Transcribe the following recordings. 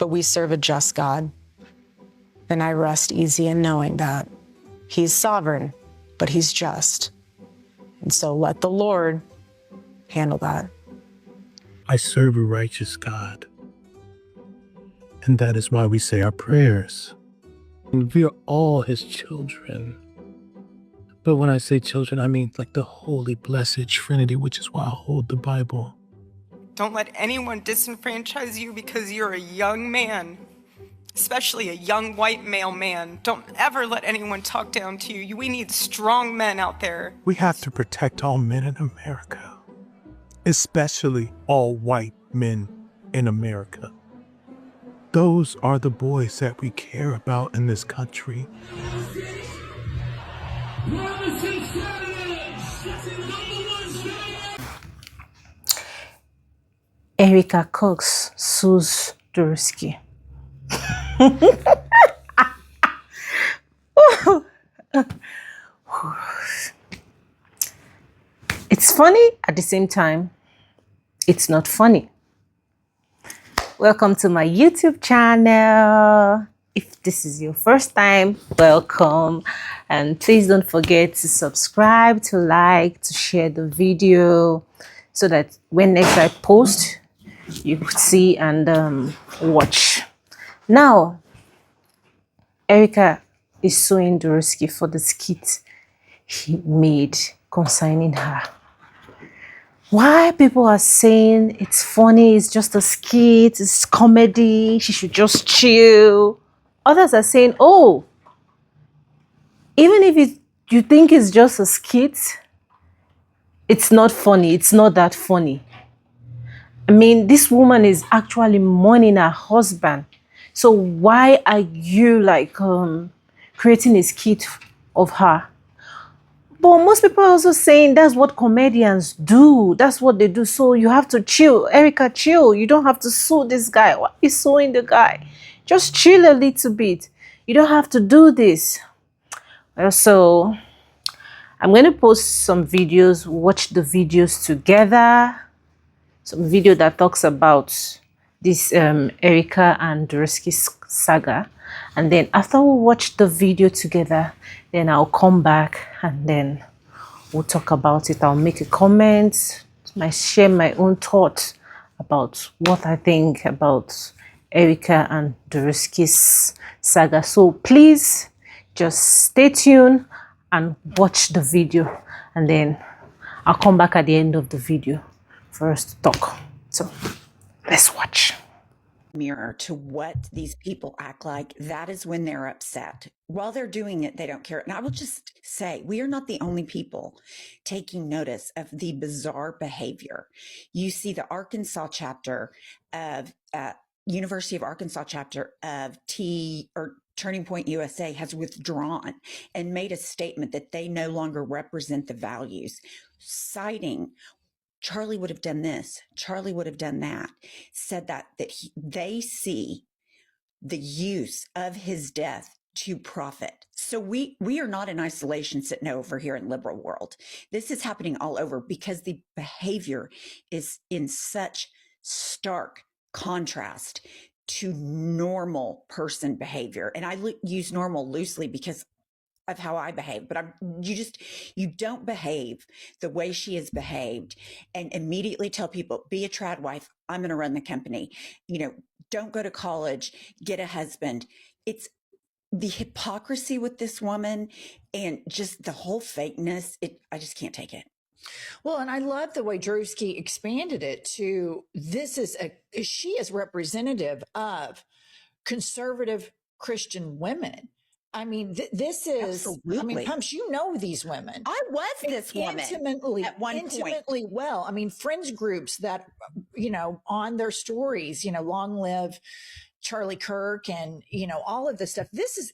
but we serve a just God. And I rest easy in knowing that He's sovereign, but He's just. And so let the Lord handle that. I serve a righteous God. And that is why we say our prayers. And we are all His children. But when I say children, I mean like the holy, blessed Trinity, which is why I hold the Bible. Don't let anyone disenfranchise you because you're a young man, especially a young white male man. Don't ever let anyone talk down to you. We need strong men out there. We have to protect all men in America, especially all white men in America. Those are the boys that we care about in this country. Erika cooks sues DRUSKI. It's funny at the same time. It's not funny. Welcome to my YouTube channel. If this is your first time, welcome. And please don't forget to subscribe, to like, to share the video so that when next I post, you could see and watch. Now, Erika is suing DRUSKI for the skit he made concerning her. Why people are saying it's funny, it's just a skit, it's comedy, she should just chill. Others are saying, oh, even if you think it's just a skit, it's not funny, it's not that funny. I mean, this woman is actually mourning her husband. So why are you like creating a skit of her? But most people are also saying that's what comedians do. That's what they do. So you have to chill. Erika, chill. You don't have to sue this guy. Why are you suing the guy? Just chill a little bit. You don't have to do this. So I'm going to post some videos. Watch the videos together. Some video that talks about this Erika and DRUSKI'S saga. And then after we watch the video together, then I'll come back and then we'll talk about it. I'll make a comment, might share my own thoughts about what I think about Erika and DRUSKI'S saga. So please just stay tuned and watch the video, and then I'll come back at the end of the video for us to talk. So let's watch. Mirror to what these people act like, that is when they're upset. While they're doing it, they don't care. And I will just say, we are not the only people taking notice of the bizarre behavior. You see the Arkansas chapter of University of Arkansas chapter of Turning Point USA has withdrawn and made a statement that they no longer represent the values, citing Charlie would have done this, Charlie would have done that, said that they see the use of his death to profit. So we are not in isolation sitting over here in liberal world. This is happening all over because the behavior is in such stark contrast to normal person behavior. And I use normal loosely because of how I behave, but you don't behave the way she has behaved and immediately tell people, be a trad wife, I'm going to run the company. Don't go to college, get a husband. It's the hypocrisy with this woman and just the whole fakeness. I just can't take it. Well, and I love the way DRUSKI expanded it to she is representative of conservative Christian women. I mean, this is, absolutely. I mean, Pumps, you know these women. I was this woman at one intimately point. Well. I mean, friends groups that, on their stories, long live Charlie Kirk and, all of this stuff.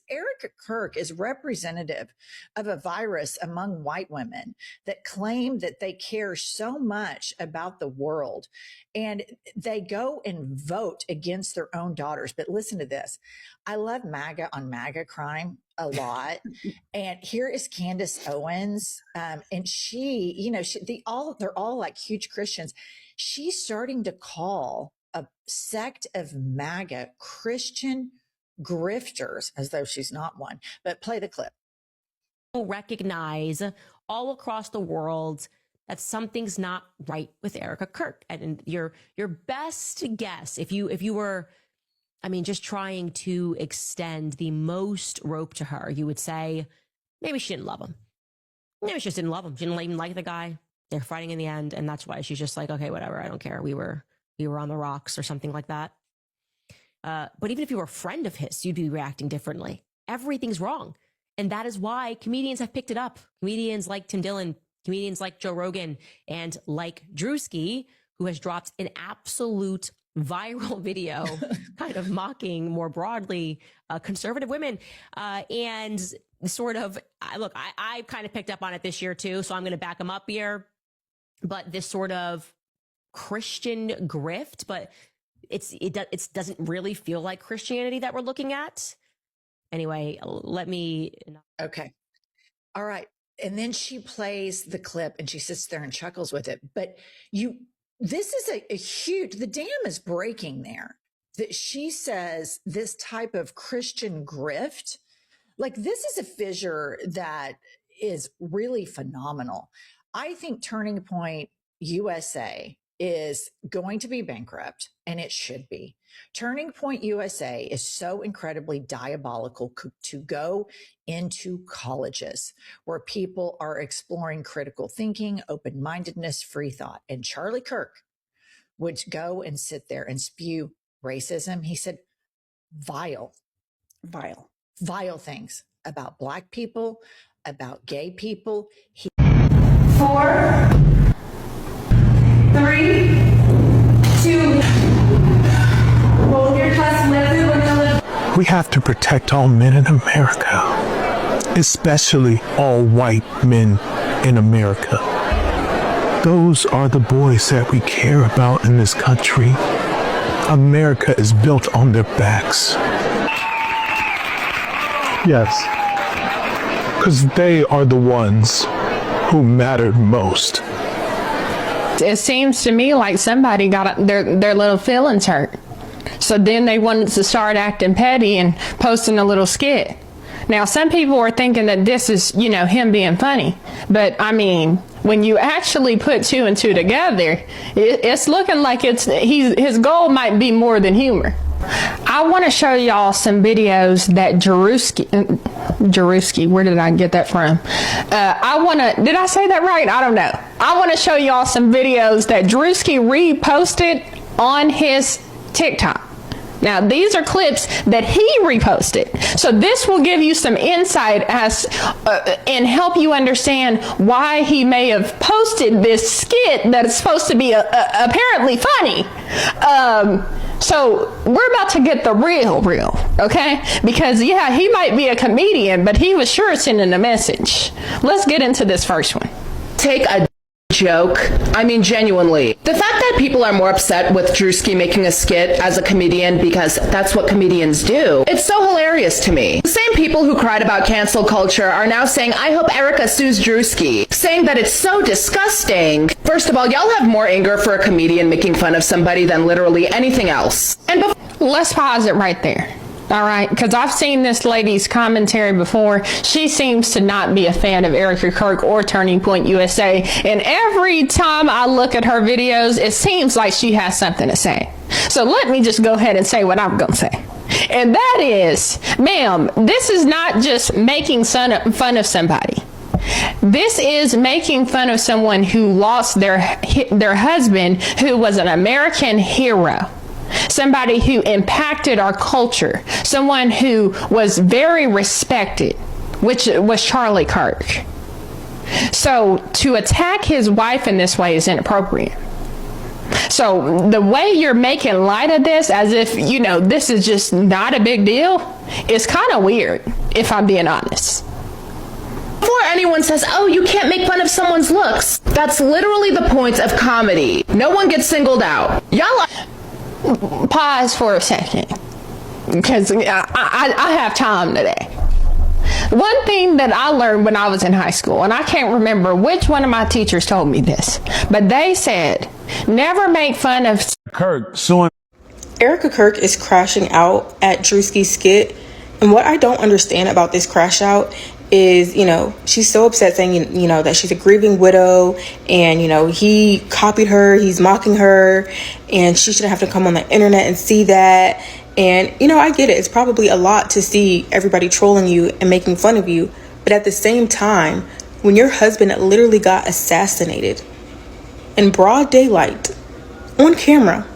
Erika Kirk is representative of a virus among white women that claim that they care so much about the world and they go and vote against their own daughters. But listen to this. I love MAGA on MAGA crime a lot. And here is Candace Owens. And they're all like huge Christians. She's starting to call a sect of MAGA Christian grifters, as though she's not one. But play the clip. Recognize all across the world that something's not right with Erika Kirk. And your best guess, if you were, I mean, just trying to extend the most rope to her, you would say maybe she didn't love him. Maybe she just didn't love him. She didn't even like the guy. They're fighting in the end, and that's why she's just like, okay, whatever, I don't care. We were on the rocks or something like that. But even if you were a friend of his, you'd be reacting differently. Everything's wrong. And that is why comedians have picked it up. Comedians like Tim Dillon, comedians like Joe Rogan, and like DRUSKI, who has dropped an absolute viral video kind of mocking more broadly conservative women. And sort of, look, I kind of picked up on it this year too, so I'm going to back them up here. But this sort of Christian grift, but it doesn't really feel like Christianity that we're looking at. Anyway, let me. Okay. All right. And then she plays the clip and she sits there and chuckles with it. But this is a huge, the dam is breaking there. That she says this type of Christian grift, like this is a fissure that is really phenomenal. I think Turning Point USA is going to be bankrupt, and it should be. Turning Point USA is so incredibly diabolical to go into colleges where people are exploring critical thinking, open-mindedness, free thought. And Charlie Kirk would go and sit there and spew racism. He said vile things about Black people, about gay people. 4, 3, 2. Hold your chest lifted. We're gonna We have to protect all men in America, especially all white men in America. Those are the boys that we care about in this country. America is built on their backs. Yes, because they are the ones who mattered most. It seems to me like somebody got their little feelings hurt. So then they wanted to start acting petty and posting a little skit. Now, some people are thinking that this is, him being funny. But, I mean, when you actually put 2 and 2 together, it's looking like his goal might be more than humor. I want to show y'all some videos that DRUSKI, where did I get that from? Did I say that right? I don't know. I want to show y'all some videos that DRUSKI reposted on his TikTok. Now, these are clips that he reposted. So this will give you some insight and help you understand why he may have posted this skit that is supposed to be apparently funny. So we're about to get the real, okay? Because, yeah, he might be a comedian, but he was sure sending a message. Let's get into this first one. Take a joke. I mean, genuinely. The fact that people are more upset with DRUSKI making a skit as a comedian because that's what comedians do, it's so hilarious to me. The same people who cried about cancel culture are now saying, I hope Erika sues DRUSKI, saying that it's so disgusting. First of all, y'all have more anger for a comedian making fun of somebody than literally anything else. And let's pause it right there. All right, because I've seen this lady's commentary before. She seems to not be a fan of Erika Kirk or Turning Point USA. And every time I look at her videos, it seems like she has something to say. So let me just go ahead and say what I'm going to say. And that is, ma'am, this is not just making fun of somebody. This is making fun of someone who lost their husband, who was an American hero. Somebody who impacted our culture, someone who was very respected, which was Charlie Kirk. So to attack his wife in this way is inappropriate. So the way you're making light of this, as if, this is just not a big deal, is kind of weird, if I'm being honest. Before anyone says, oh, you can't make fun of someone's looks, that's literally the point of comedy. No one gets singled out. Y'all Pause for a second, because I have time today. One thing that I learned when I was in high school, and I can't remember which one of my teachers told me this, but they said, never make fun of Kirk suing Erika Kirk is crashing out at DRUSKI'S skit. And what I don't understand about this crash out is, she's so upset saying, that she's a grieving widow and, he copied her, he's mocking her, and she shouldn't have to come on the internet and see that. And, I get it. It's probably a lot to see everybody trolling you and making fun of you. But at the same time, when your husband literally got assassinated in broad daylight on camera,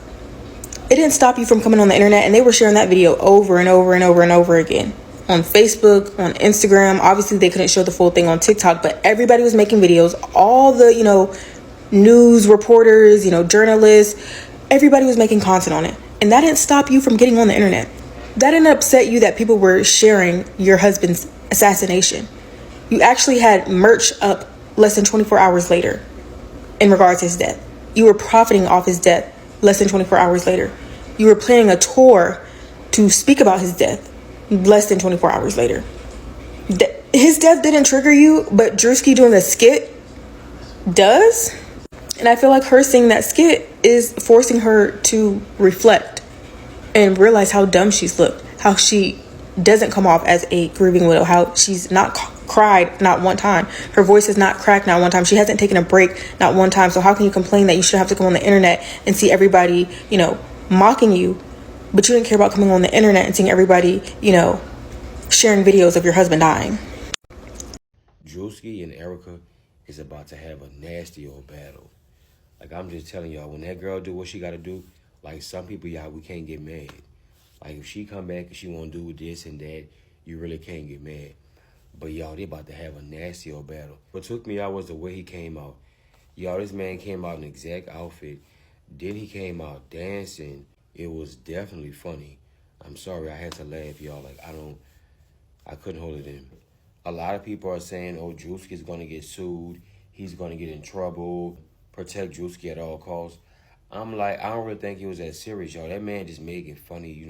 it didn't stop you from coming on the internet, and they were sharing that video over and over and over and over again on Facebook, on Instagram. Obviously, they couldn't show the full thing on TikTok, but everybody was making videos. All the, news reporters, journalists, everybody was making content on it. And that didn't stop you from getting on the internet. That didn't upset you that people were sharing your husband's assassination. You actually had merch up less than 24 hours later in regards to his death. You were profiting off his death less than 24 hours later. You were planning a tour to speak about his death less than 24 hours later. His death didn't trigger you, but DRUSKI doing a skit does. And I feel like her seeing that skit is forcing her to reflect and realize how dumb she's looked, how she doesn't come off as a grieving widow, how she's not cried not one time. Her voice has not cracked not one time. She hasn't taken a break not one time. So how can you complain that you should have to come on the internet and see everybody, mocking you, but you didn't care about coming on the internet and seeing everybody, sharing videos of your husband dying? DRUSKI and Erika is about to have a nasty old battle. Like, I'm just telling y'all, when that girl do what she got to do, like, some people, y'all, we can't get mad. Like, if she come back and she want to do this and that, you really can't get mad. But, y'all, they about to have a nasty old battle. What took me out was the way he came out. Y'all, this man came out in the exact outfit. Then he came out dancing. It was definitely funny. I'm sorry, I had to laugh, y'all. Like, I couldn't hold it in. A lot of people are saying, oh, DRUSKI'S going to get sued. He's going to get in trouble. Protect DRUSKI at all costs. I'm like, I don't really think he was that serious, y'all. That man just making funny,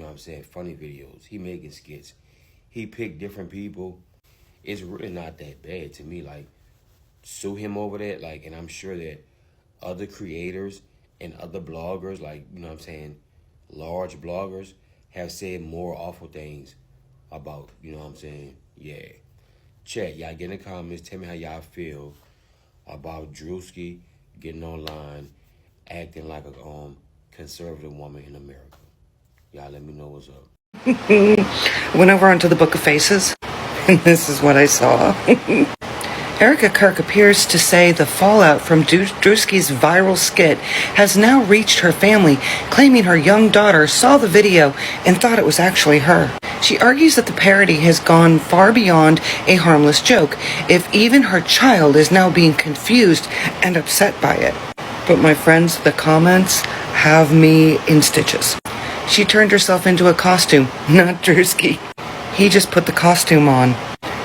funny videos. He making skits. He picked different people. It's really not that bad to me. Like, sue him over that. Like, and I'm sure that other creators and other bloggers, like, large bloggers, have said more awful things about, yeah. Chat, y'all get in the comments. Tell me how y'all feel about DRUSKI getting online, acting like a conservative woman in America. Y'all let me know what's up. Went over onto the Book of Faces, and this is what I saw. Erika Kirk appears to say the fallout from DRUSKI'S viral skit has now reached her family, claiming her young daughter saw the video and thought it was actually her. She argues that the parody has gone far beyond a harmless joke, if even her child is now being confused and upset by it. But my friends, the comments have me in stitches. She turned herself into a costume, not DRUSKI. He just put the costume on.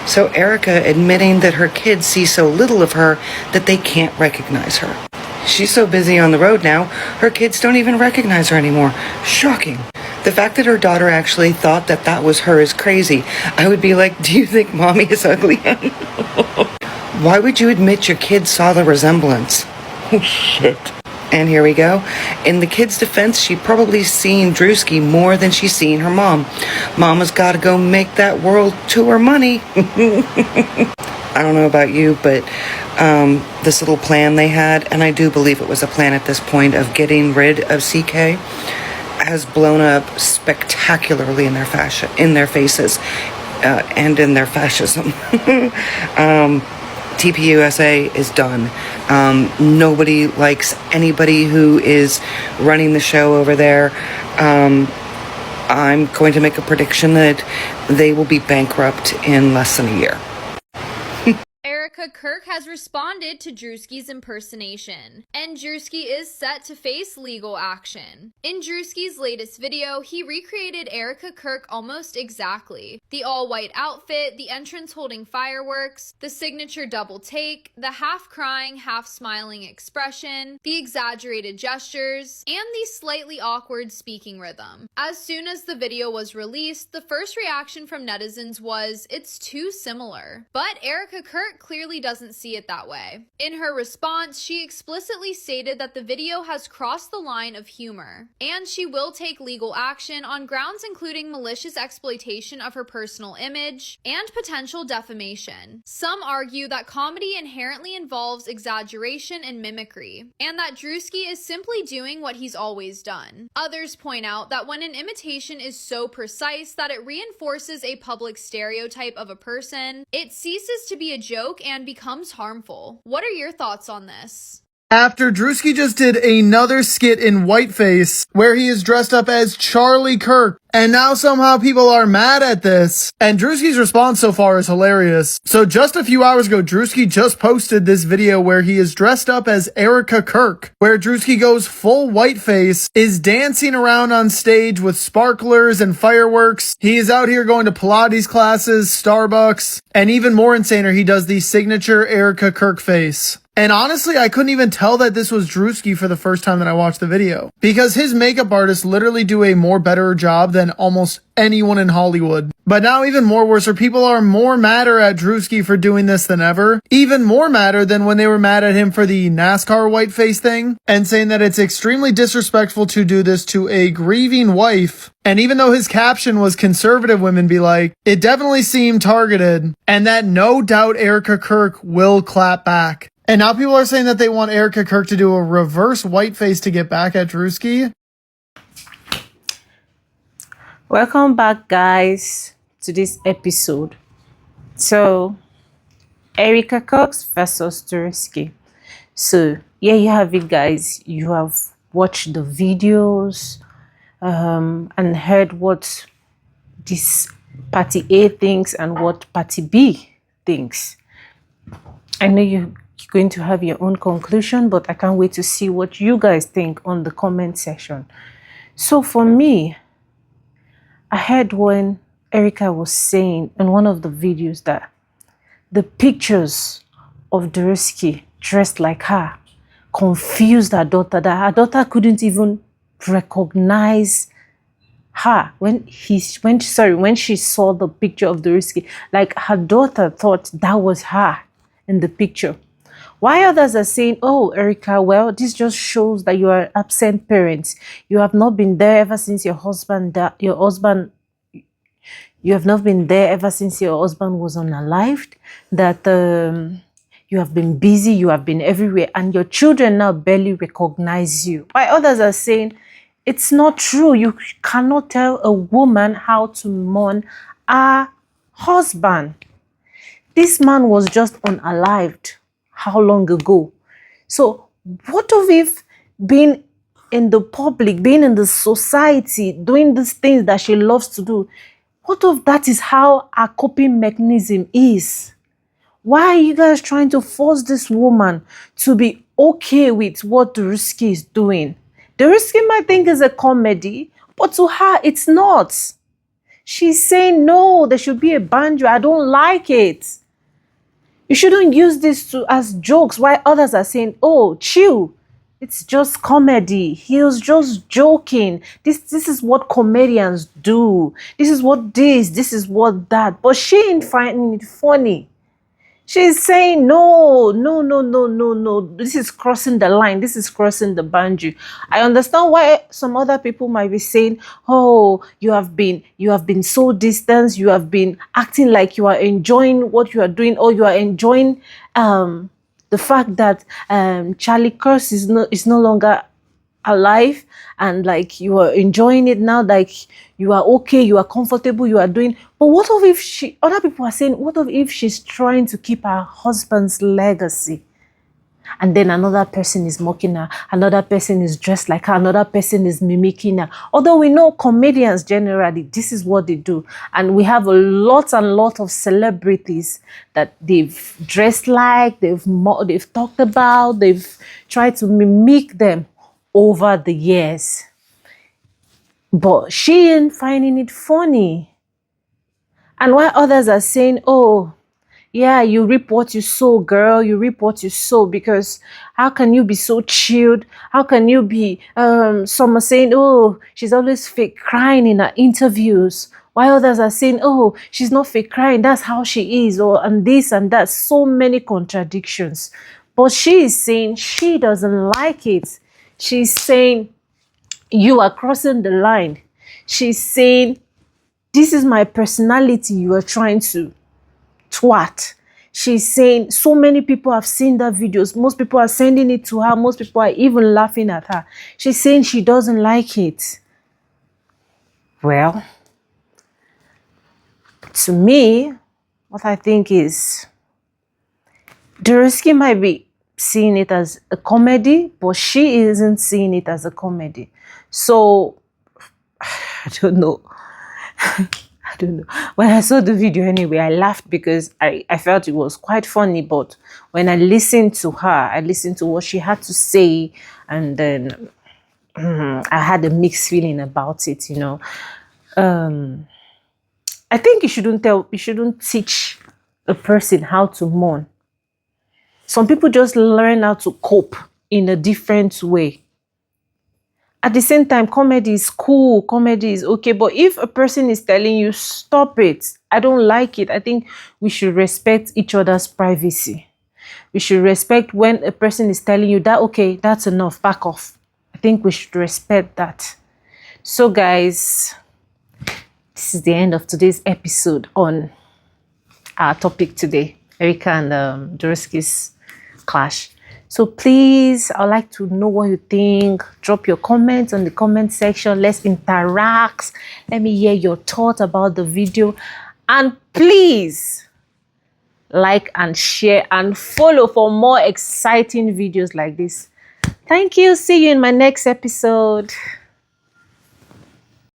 So Erika admitting that her kids see so little of her that they can't recognize her. She's so busy on the road now, her kids don't even recognize her anymore. Shocking. The fact that her daughter actually thought that that was her is crazy. I would be like, do you think mommy is ugly? Why would you admit your kids saw the resemblance? Oh, shit. And here we go. In the kid's defense, she probably seen DRUSKI more than she's seen her mom. Mama's got to go make that world tour money. I don't know about you, but this little plan they had, and I do believe it was a plan at this point of getting rid of CK, has blown up spectacularly in their faces, and in their fascism. TPUSA is done. Nobody likes anybody who is running the show over there. I'm going to make a prediction that they will be bankrupt in less than a year. Erika Kirk has responded to DRUSKI'S impersonation, and DRUSKI is set to face legal action. In DRUSKI'S latest video, he recreated Erika Kirk almost exactly. The all-white outfit, the entrance holding fireworks, the signature double take, the half-crying, half-smiling expression, the exaggerated gestures, and the slightly awkward speaking rhythm. As soon as the video was released, the first reaction from netizens was, "It's too similar." But Erika Kirk clearly doesn't see it that way. In her response, she explicitly stated that the video has crossed the line of humor, and she will take legal action on grounds including malicious exploitation of her personal image and potential defamation. Some argue that comedy inherently involves exaggeration and mimicry, and that Drewski is simply doing what he's always done. Others point out that when an imitation is so precise that it reinforces a public stereotype of a person, it ceases to be a joke and becomes harmful. What are your thoughts on this? After Drewski just did another skit in whiteface where he is dressed up as Charlie Kirk, and now somehow people are mad at this. And Drewski's response so far is hilarious. So just a few hours ago, Drewski just posted this video where he is dressed up as Erika Kirk, where Drewski goes full whiteface, is dancing around on stage with sparklers and fireworks. He is out here going to Pilates classes, Starbucks, and even more insaner, he does the signature Erika Kirk face. And honestly, I couldn't even tell that this was Drewski for the first time that I watched the video, because his makeup artists literally do a more better job than almost anyone in Hollywood. But now even more worse, people are more madder at Drewski for doing this than ever. Even more madder than when they were mad at him for the NASCAR whiteface thing, and saying that it's extremely disrespectful to do this to a grieving wife. And even though his caption was conservative women be like, it definitely seemed targeted, and that no doubt Erika Kirk will clap back. And now people are saying that they want Erika Kirk to do a reverse whiteface to get back at Drewski. Welcome back, guys, to this episode. So, Erika Kirk versus Drewski. So, yeah, you have it, guys. You have watched the videos and heard what this party A thinks and what party B thinks. I know you're going to have your own conclusion, but I can't wait to see what you guys think on the comment section. So for me, I heard when Erika was saying in one of the videos that the pictures of Drewski dressed like her confused her daughter, that her daughter couldn't even recognize her when she saw the picture of Drewski. Like, her daughter thought that was her in the picture. Why others are saying, oh, Erika, well, this just shows that you are absent parents. You have not been there ever since you have not been there ever since your husband was unalived, that you have been busy, you have been everywhere, and your children now barely recognize you. Why others are saying, it's not true. You cannot tell a woman how to mourn her husband. This man was just unalived. How long ago? So what of if being in the public, being in the society, doing these things that she loves to do, what if that is how her coping mechanism is? Why are you guys trying to force this woman to be okay with what Drewski is doing? Drewski might think it's a comedy, but to her, it's not. She's saying, no, there should be a boundary. I don't like it. You shouldn't use this as jokes, while others are saying, oh, chill. It's just comedy. He was just joking. This is what comedians do. This is what this is what that. But she ain't finding it funny. She's saying, no. This is crossing the line. This is crossing the boundary. I understand why some other people might be saying, oh, you have been so distant. You have been acting like you are enjoying what you are doing, or you are enjoying the fact that Charlie Kirk is no longer alive, and like you are enjoying it now, like you are okay, you are comfortable, you are doing. But what if other people are saying, what if she's trying to keep her husband's legacy, and then another person is mocking her, another person is dressed like her, another person is mimicking her? Although we know comedians generally, this is what they do, and we have a lot of celebrities that they've dressed like, they've talked about, they've tried to mimic them over the years. But she ain't finding it funny. And while others are saying, oh, yeah, you reap what you sow, girl, you reap what you sow, because how can you be so chilled? How can you be, some are saying, oh, she's always fake crying in her interviews. While others are saying, oh, she's not fake crying, that's how she is, or and this and that. So many contradictions. But she is saying she doesn't like it. She's saying you are crossing the line. She's saying this is my personality you are trying to twat. She's saying so many people have seen that videos. Most people are sending it to her. Most people are even laughing at her. She's saying she doesn't like it. Well, to me, what I think is DRUSKI might be seeing it as a comedy, but she isn't seeing it as a comedy. So, I don't know. I don't know. When I saw the video anyway, I laughed because I felt it was quite funny. But when I listened to her, I listened to what she had to say, and then I had a mixed feeling about it, you know. I think you shouldn't teach a person how to mourn. Some people just learn how to cope in a different way. At the same time, comedy is cool, comedy is okay. But if a person is telling you, stop it, I don't like it, I think we should respect each other's privacy. We should respect when a person is telling you that, okay, that's enough, back off. I think we should respect that. So guys, this is the end of today's episode on our topic today, Erika and DRUSKI'S clash. So please, I'd like to know what you think. Drop your comments on the comment section. Let's interact. Let me hear your thoughts about the video. And please, like and share and follow for more exciting videos like this. Thank you. See you in my next episode.